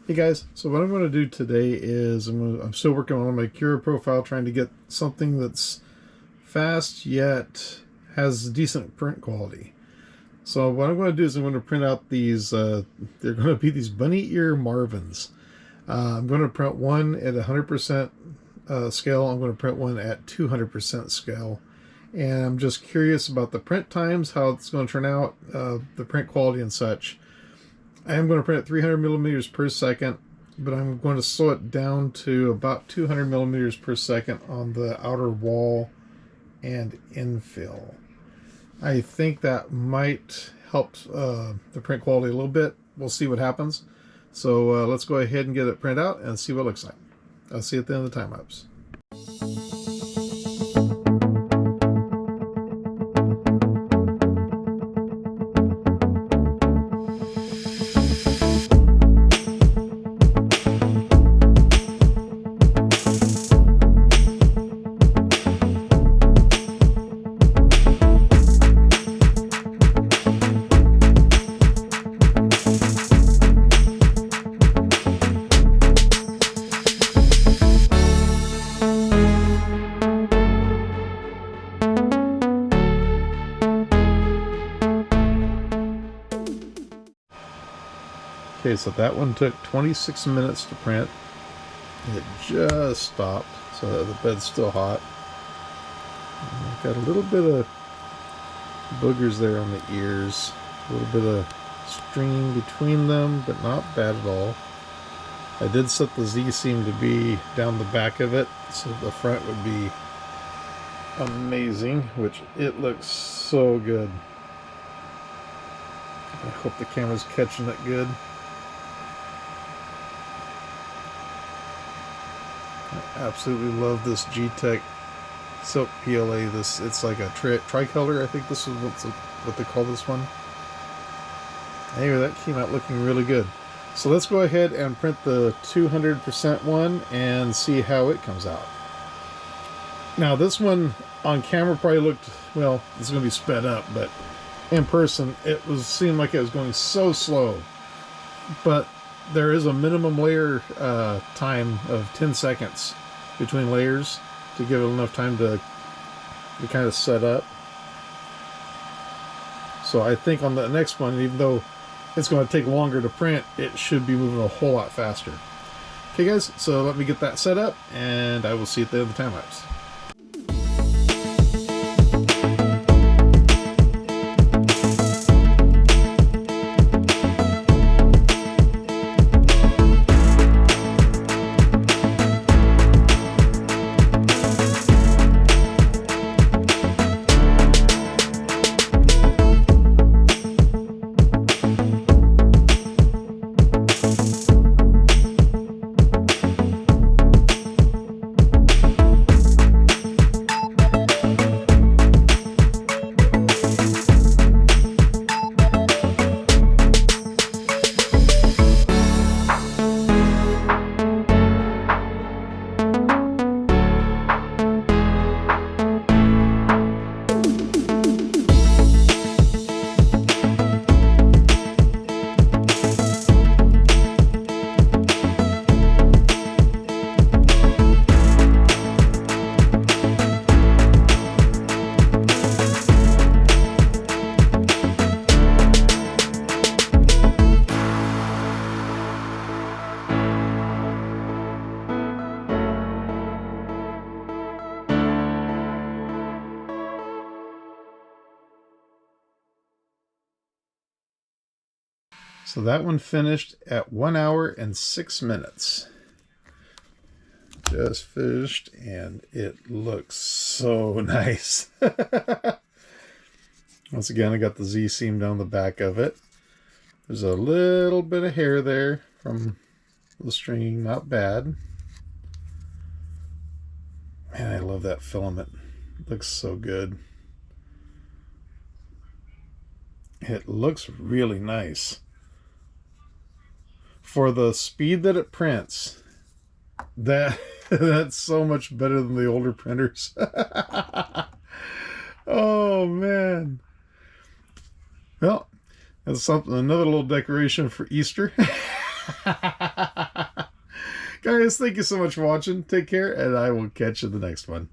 Hey guys, so what I'm going to do today is I'm still working on my Cura profile, trying to get something that's fast yet has decent print quality. So what I'm going to do is I'm going to print out these, they're going to be these bunny ear Marvins. I'm going to print one at 100% scale. I'm going to print one at 200% scale. And I'm just curious about the print times, how it's going to turn out, the print quality and such. I am going to print at 300 millimeters per second, but I'm going to slow it down to about 200 millimeters per second on the outer wall and infill. I think that might help the print quality a little bit. We'll see what happens. So let's go ahead and get it printed out and see what it looks like. I'll see you at the end of the time lapse. Okay, so that one took 26 minutes to print. It just stopped, so the bed's still hot. Got a little bit of boogers there on the ears, a little bit of string between them, but not bad at all. I did set the Z seam to be down the back of it, so the front would be amazing, which it looks so good. I hope the camera's catching it good. I absolutely love this Geeetech silk PLA. It's like a tricolor. I think this is what they call this one. Anyway, that came out looking really good. So let's go ahead and print the 200% one and see how it comes out. Now this one on camera probably looked, well, it's going to be sped up, but in person it seemed like it was going so slow. But there is a minimum layer time of 10 seconds between layers to give it enough time to kind of set up. So I think on the next one, even though it's going to take longer to print, it should be moving a whole lot faster. Okay guys, so let me get that set up and I will see you at the end of the time lapse. So that one finished at 1 hour and 6 minutes. Just finished and it looks so nice. Once again, I got the Z seam down the back of it. There's a little bit of hair there from the string, not bad. Man, I love that filament. It looks so good. It looks really nice. For the speed that it prints, that's so much better than the older printers. Oh man. Well, that's something, another little decoration for Easter. Guys, thank you so much for watching. Take care, and I will catch you in the next one.